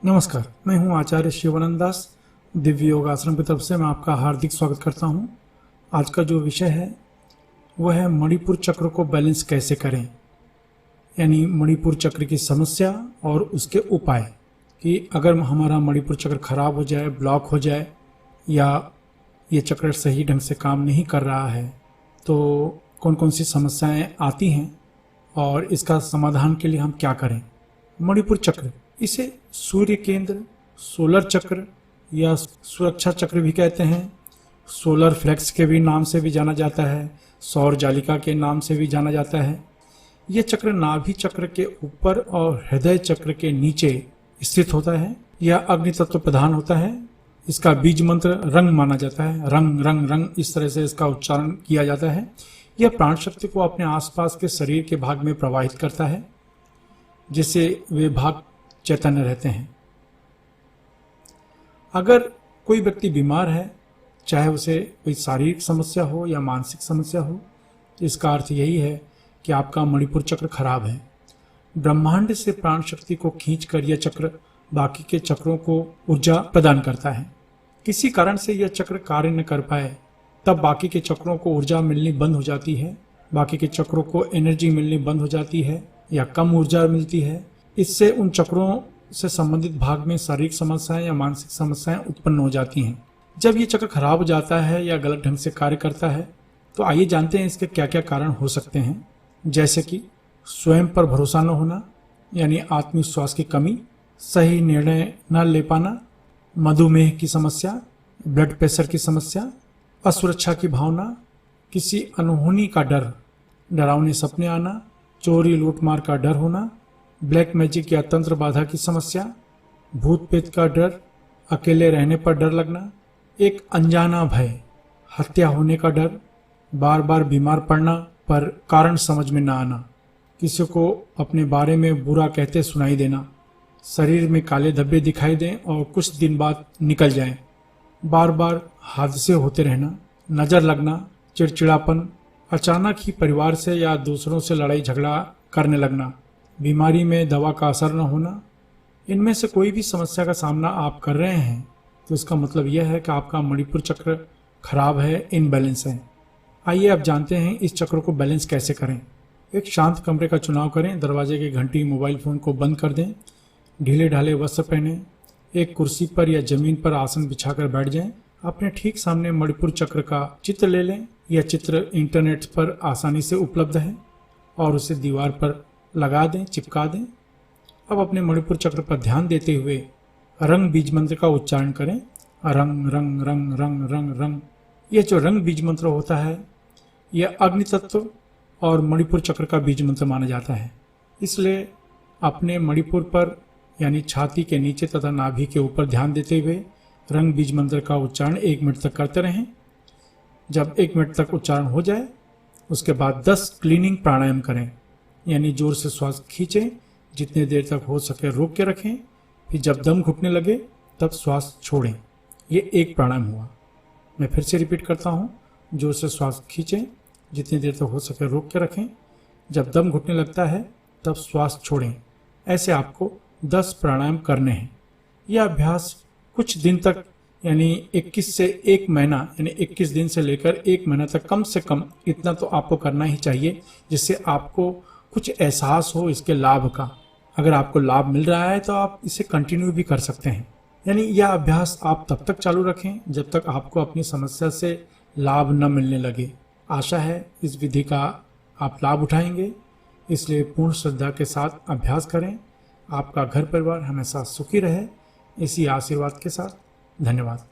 नमस्कार, मैं हूं आचार्य शिवानंद दास। दिव्य योग आश्रम की तरफ से मैं आपका हार्दिक स्वागत करता हूं। आज का जो विषय है वह है मणिपुर चक्र को बैलेंस कैसे करें, यानी मणिपुर चक्र की समस्या और उसके उपाय। कि अगर हमारा मणिपुर चक्र खराब हो जाए, ब्लॉक हो जाए या ये चक्र सही ढंग से काम नहीं कर रहा है तो कौन कौन सी समस्याएं आती हैं और इसका समाधान के लिए हम क्या करें। मणिपुर चक्र, इसे सूर्य केंद्र, सोलर चक्र या सुरक्षा चक्र भी कहते हैं। सोलर फ्लेक्स के भी नाम से भी जाना जाता है, सौर जालिका के नाम से भी जाना जाता है। यह चक्र नाभि चक्र के ऊपर और हृदय चक्र के नीचे स्थित होता है। यह अग्नि तत्व प्रधान होता है। इसका बीज मंत्र रंग माना जाता है। रंग रंग रंग, इस तरह से इसका उच्चारण किया जाता है। यह प्राण शक्ति को अपने आसपास के शरीर के भाग में प्रवाहित करता है, जिससे वे भाग चैतन्य रहते हैं। अगर कोई व्यक्ति बीमार है, चाहे उसे कोई शारीरिक समस्या हो या मानसिक समस्या हो, तो इसका अर्थ यही है कि आपका मणिपुर चक्र खराब है। ब्रह्मांड से प्राण शक्ति को खींचकर यह चक्र बाकी के चक्रों को ऊर्जा प्रदान करता है। किसी कारण से यह चक्र कार्य न कर पाए तब बाकी के चक्रों को ऊर्जा मिलनी बंद हो जाती है, बाकी के चक्रों को एनर्जी मिलनी बंद हो जाती है या कम ऊर्जा मिलती है। इससे उन चक्रों से संबंधित भाग में शारीरिक समस्याएं या मानसिक समस्याएं उत्पन्न हो जाती हैं। जब ये चक्र खराब हो जाता है या गलत ढंग से कार्य करता है तो आइए जानते हैं इसके क्या क्या कारण हो सकते हैं। जैसे कि स्वयं पर भरोसा न होना, यानी आत्मविश्वास की कमी, सही निर्णय न ले पाना, मधुमेह की समस्या, ब्लड प्रेशर की समस्या, असुरक्षा की भावना, किसी अनहोनी का डर, डरावने सपने आना, चोरी लूटमार का डर होना, ब्लैक मैजिक या तंत्र बाधा की समस्या, भूत प्रेत का डर, अकेले रहने पर डर लगना, एक अनजाना भय, हत्या होने का डर, बार बार बीमार पड़ना पर कारण समझ में न आना, किसी को अपने बारे में बुरा कहते सुनाई देना, शरीर में काले धब्बे दिखाई दें और कुछ दिन बाद निकल जाएं, बार बार हादसे होते रहना, नजर लगना, चिड़चिड़ापन, अचानक ही परिवार से या दूसरों से लड़ाई झगड़ा करने लगना, बीमारी में दवा का असर न होना। इनमें से कोई भी समस्या का सामना आप कर रहे हैं तो इसका मतलब यह है कि आपका मणिपुर चक्र खराब है, इनबैलेंस है। आइए अब जानते हैं इस चक्र को बैलेंस कैसे करें। एक शांत कमरे का चुनाव करें, दरवाजे की घंटी, मोबाइल फोन को बंद कर दें, ढीले ढाले वस्त्र पहने, एक कुर्सी पर या जमीन पर आसन बिछाकर बैठ जाएं। अपने ठीक सामने मणिपुर चक्र का चित्र ले लें। यह चित्र इंटरनेट पर आसानी से उपलब्ध है और उसे दीवार पर लगा दें, चिपका दें। अब अपने मणिपुर चक्र पर ध्यान देते हुए रंग बीज मंत्र का उच्चारण करें। रंग रंग रंग रंग रंग रंग। यह जो रंग बीज मंत्र होता है यह अग्नि तत्व और मणिपुर चक्र का बीज मंत्र माना जाता है। इसलिए अपने मणिपुर पर यानी छाती के नीचे तथा नाभि के ऊपर ध्यान देते हुए रंग बीज मंत्र का उच्चारण 1 मिनट तक करते रहें। जब 1 मिनट तक उच्चारण हो जाए उसके बाद 10 क्लीनिंग प्राणायाम करें, यानी जोर से श्वास खींचें, जितने देर तक हो सके रोक के रखें, फिर जब दम घुटने लगे तब श्वास छोड़ें। ये एक प्राणायाम हुआ। मैं फिर से रिपीट करता हूँ। जोर से श्वास खींचें, जितनी देर तक हो सके रोक के रखें, जब दम घुटने लगता है तब श्वास छोड़ें। ऐसे आपको 10 प्राणायाम करने हैं। यह अभ्यास कुछ दिन तक यानी 21 से 1 महीना यानी 21 दिन से लेकर 1 महीना तक कम से कम इतना तो आपको करना ही चाहिए, जिससे आपको कुछ एहसास हो इसके लाभ का। अगर आपको लाभ मिल रहा है तो आप इसे कंटिन्यू भी कर सकते हैं। यानी यह अभ्यास आप तब तक चालू रखें जब तक आपको अपनी समस्या से लाभ न मिलने लगे। आशा है इस विधि का आप लाभ उठाएंगे, इसलिए पूर्ण श्रद्धा के साथ अभ्यास करें। आपका घर परिवार हमेशा सुखी रहे, इसी आशीर्वाद के साथ। धन्यवाद।